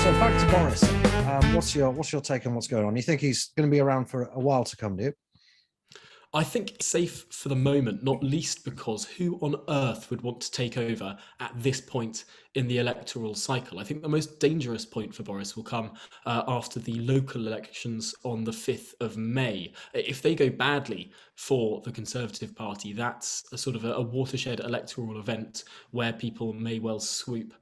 So back to Boris. What's your take on what's going on? You think he's going to be around for a while to come, do you? I think it's safe for the moment, not least because who on earth would want to take over at this point in the electoral cycle? I think the most dangerous point for Boris will come after the local elections on the 5th of May. If they go badly for the Conservative Party, that's a sort of a watershed electoral event where people may well swoop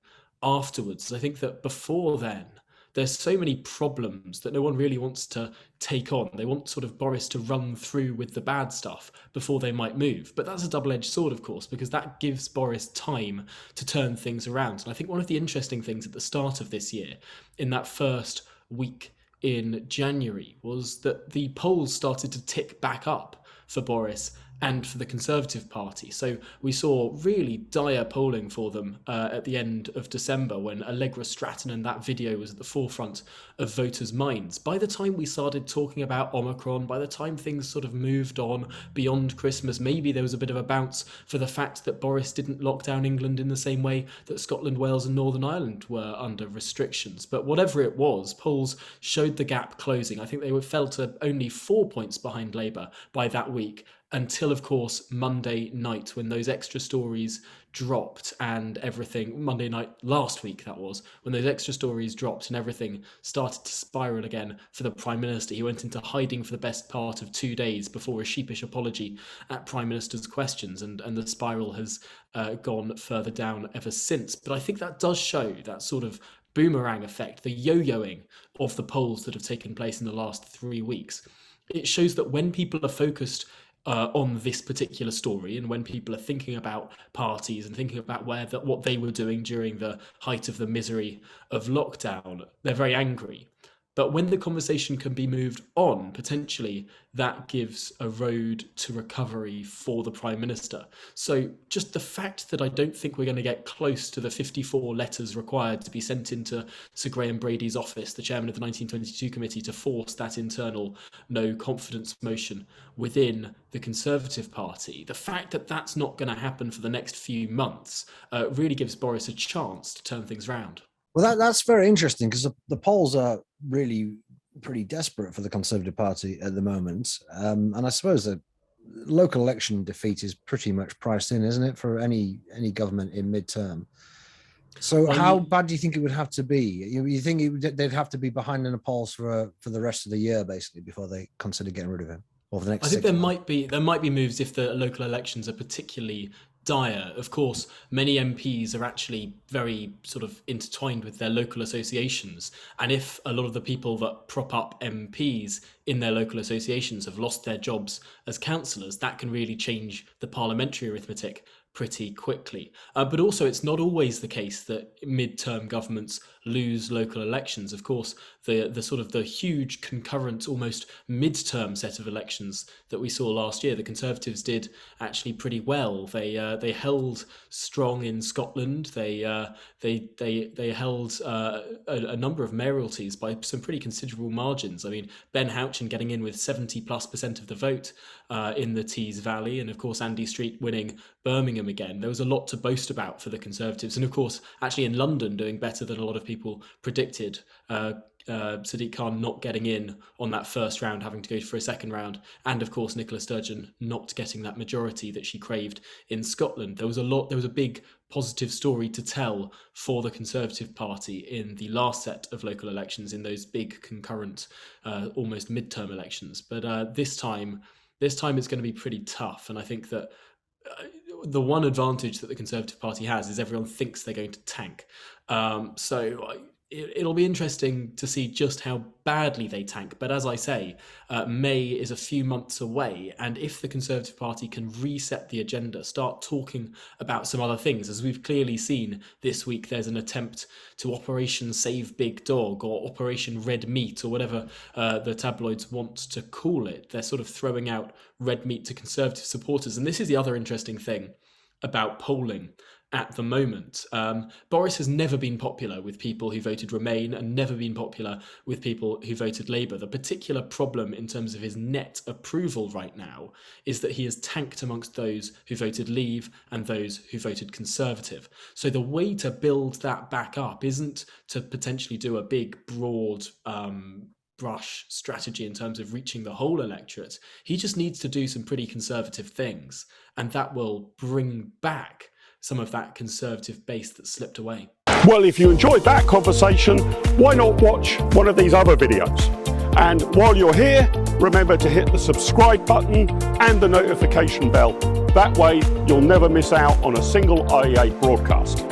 afterwards. I think that before then, there's so many problems that no one really wants to take on. They want sort of Boris to run through with the bad stuff before they might move. But that's a double-edged sword, of course, because that gives Boris time to turn things around. And I think one of the interesting things at the start of this year, in that first week in January, was that the polls started to tick back up for Boris and for the Conservative Party. So we saw really dire polling for them at the end of December when Allegra Stratton and that video was at the forefront of voters' minds. By the time we started talking about Omicron, by the time things sort of moved on beyond Christmas, maybe there was a bit of a bounce for the fact that Boris didn't lock down England in the same way that Scotland, Wales and Northern Ireland were under restrictions. But whatever it was, polls showed the gap closing. I think they fell to only 4 points behind Labour by that week, until, of course, Monday night, when those extra stories dropped and everything, Monday night last week that was, when those extra stories dropped and everything started to spiral again for the Prime Minister. He went into hiding for the best part of 2 days before a sheepish apology at Prime Minister's questions, and the spiral has gone further down ever since. But I think that does show that sort of boomerang effect, the yo-yoing of the polls that have taken place in the last 3 weeks. It shows that when people are focused on this particular story, and when people are thinking about parties and thinking about what they were doing during the height of the misery of lockdown, they're very angry. But when the conversation can be moved on, potentially that gives a road to recovery for the Prime Minister. So just the fact that I don't think we're going to get close to the 54 letters required to be sent into Sir Graham Brady's office, the chairman of the 1922 committee, to force that internal no confidence motion within the Conservative Party, the fact that that's not going to happen for the next few months really gives Boris a chance to turn things round. Well, that's very interesting because the polls are really pretty desperate for the Conservative Party at the moment. And I suppose that local election defeat is pretty much priced in, isn't it, for any government in midterm? So how bad do you think it would have to be? You think they'd have to be behind in the polls for the rest of the year, basically, before they consider getting rid of him? Or for the next I think there might be moves if the local elections are particularly dire. Of course, many MPs are actually very sort of intertwined with their local associations. And if a lot of the people that prop up MPs in their local associations have lost their jobs as councillors, that can really change the parliamentary arithmetic pretty quickly. But also, it's not always the case that mid-term governments lose local elections. Of course, the sort of the huge concurrent, almost mid-term set of elections that we saw last year, the Conservatives did actually pretty well. They held strong in Scotland. They held a number of mayoralties by some pretty considerable margins. I mean, Ben Houchen getting in with 70+% of the vote in the Tees Valley, and of course Andy Street winning Birmingham again. There was a lot to boast about for the Conservatives, and of course actually in London doing better than a lot of people predicted. Sadiq Khan not getting in on that first round, having to go for a second round, and of course Nicola Sturgeon not getting that majority that she craved in Scotland. There was a big positive story to tell for the Conservative Party in the last set of local elections, in those big concurrent almost midterm elections. But this time it's going to be pretty tough, and I think that the one advantage that the Conservative Party has is everyone thinks they're going to tank. So it'll be interesting to see just how badly they tank. But as I say, May is a few months away. And if the Conservative Party can reset the agenda, start talking about some other things, as we've clearly seen this week, there's an attempt to Operation Save Big Dog or Operation Red Meat or whatever the tabloids want to call it. They're sort of throwing out red meat to Conservative supporters. And this is the other interesting thing about polling. at the moment. Boris has never been popular with people who voted Remain and never been popular with people who voted Labour. The particular problem in terms of his net approval right now is that he is tanked amongst those who voted Leave and those who voted Conservative. So the way to build that back up isn't to potentially do a big, broad brush strategy in terms of reaching the whole electorate. He just needs to do some pretty conservative things, and that will bring back some of that conservative base that slipped away. Well, if you enjoyed that conversation, why not watch one of these other videos? And while you're here, remember to hit the subscribe button and the notification bell. That way, you'll never miss out on a single IEA broadcast.